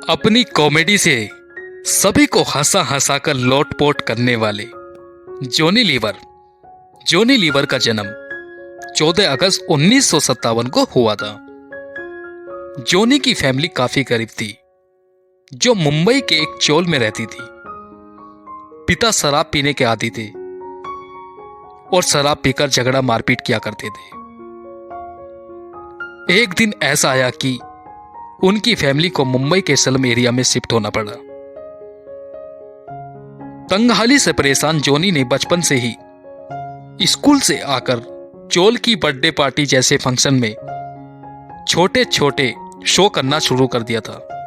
अपनी कॉमेडी से सभी को हंसा हंसा कर लोटपोट करने वाले जॉनी लीवर। जॉनी लीवर का जन्म 14 अगस्त 1957 को हुआ था। जॉनी की फैमिली काफी गरीब थी, जो मुंबई के एक चौल में रहती थी। पिता शराब पीने के आदी थे और शराब पीकर झगड़ा मारपीट किया करते थे। एक दिन ऐसा आया कि उनकी फैमिली को मुंबई के स्लम एरिया में शिफ्ट होना पड़ा। तंगहाली से परेशान जॉनी ने बचपन से ही स्कूल से आकर चोल की बर्थडे पार्टी जैसे फंक्शन में छोटे छोटे शो करना शुरू कर दिया था।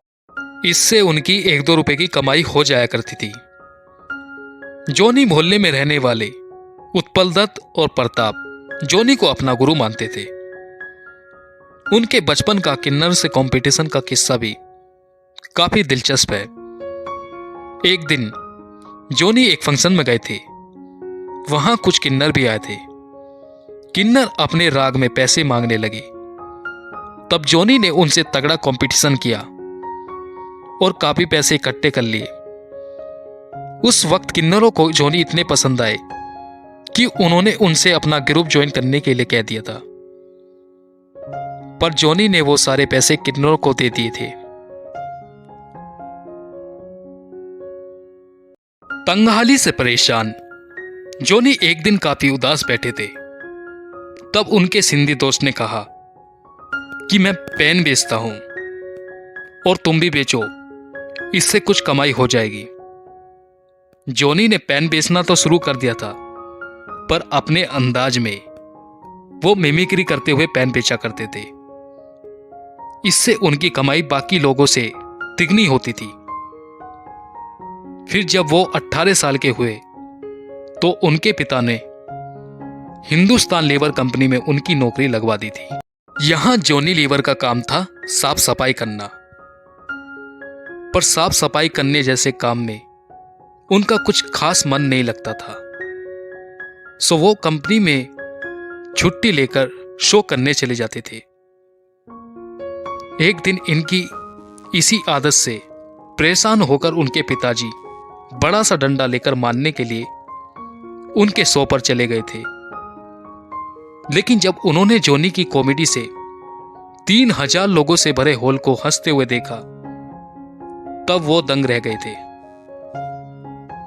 इससे उनकी 1-2 रुपए की कमाई हो जाया करती थी। जॉनी मोहल्ले में रहने वाले उत्पल दत्त और प्रताप जॉनी को अपना गुरु मानते थे। उनके बचपन का किन्नर से कंपटीशन का किस्सा भी काफी दिलचस्प है। एक दिन जॉनी एक फंक्शन में गए थे। वहां कुछ किन्नर भी आए थे। किन्नर अपने राग में पैसे मांगने लगे। तब जॉनी ने उनसे तगड़ा कंपटीशन किया और काफी पैसे इकट्ठे कर लिए। उस वक्त किन्नरों को जॉनी इतने पसंद आए कि उन्होंने उनसे अपना ग्रुप ज्वाइन करने के लिए कह दिया था। पर जॉनी ने वो सारे पैसे किन्नरों को दे दिए थे। तंगहाली से परेशान जॉनी एक दिन काफी उदास बैठे थे। तब उनके सिंधी दोस्त ने कहा कि मैं पेन बेचता हूं और तुम भी बेचो, इससे कुछ कमाई हो जाएगी। जॉनी ने पेन बेचना तो शुरू कर दिया था, पर अपने अंदाज में वो मिमिक्री करते हुए पेन बेचा करते थे। इससे उनकी कमाई बाकी लोगों से तिगनी होती थी। फिर जब वो 18 साल के हुए तो उनके पिता ने हिंदुस्तान लीवर कंपनी में उनकी नौकरी लगवा दी थी। यहां जॉनी लीवर का काम था साफ सफाई करना, पर साफ सफाई करने जैसे काम में उनका कुछ खास मन नहीं लगता था। सो वो कंपनी में छुट्टी लेकर शो करने चले जाते थे। एक दिन इनकी इसी आदत से परेशान होकर उनके पिताजी बड़ा सा डंडा लेकर मारने के लिए उनके शो पर चले गए थे। लेकिन जब उन्होंने जॉनी की कॉमेडी से 3000 लोगों से भरे हॉल को हंसते हुए देखा, तब वो दंग रह गए थे।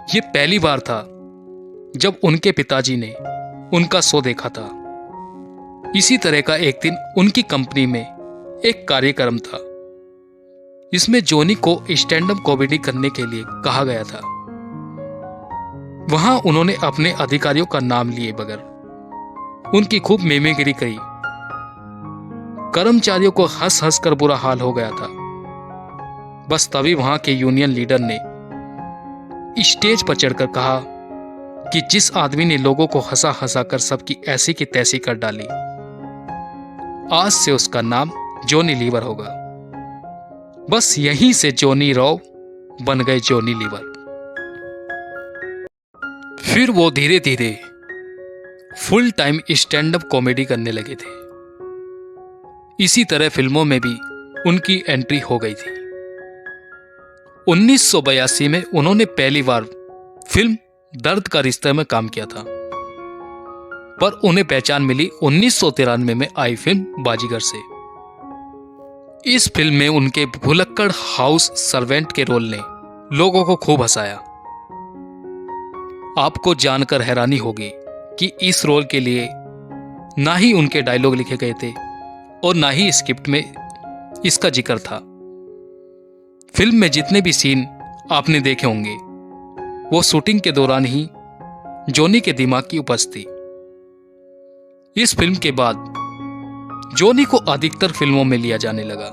ये पहली बार था जब उनके पिताजी ने उनका शो देखा था। इसी तरह का एक दिन उनकी कंपनी में एक कार्यक्रम था। इसमें जॉनी को स्टैंड अप कॉमेडी करने के लिए कहा गया था। वहां उन्होंने अपने अधिकारियों का नाम लिए बगैर उनकी खूब मिमिक्री करी। कर्मचारियों को हंस हंस कर बुरा हाल हो गया था। बस तभी वहां के यूनियन लीडर ने स्टेज पर चढ़कर कहा कि जिस आदमी ने लोगों को हंसा हंसा कर सबकी ऐसी की तैसी कर डाली, आज से उसका नाम जॉनी लीवर होगा। बस यहीं से जॉनी राव बन गए जॉनी लीवर। फिर वो धीरे धीरे full time stand up comedy करने लगे थे। इसी तरह फिल्मों में भी उनकी एंट्री हो गई थी। 1982 में उन्होंने पहली बार फिल्म दर्द का रिश्ता में काम किया था, पर उन्हें पहचान मिली 1993 में आई फिल्म बाजीगर से। इस फिल्म में उनके भुलक्कड़ हाउस सर्वेंट के रोल ने लोगों को खूब हंसाया। आपको जानकर हैरानी होगी कि इस रोल के लिए ना ही उनके डायलॉग लिखे गए थे और ना ही स्क्रिप्ट में इसका जिक्र था। फिल्म में जितने भी सीन आपने देखे होंगे, वो शूटिंग के दौरान ही जॉनी के दिमाग की उपज थी। इस फिल्म के बाद जॉनी को अधिकतर फिल्मों में लिया जाने लगा।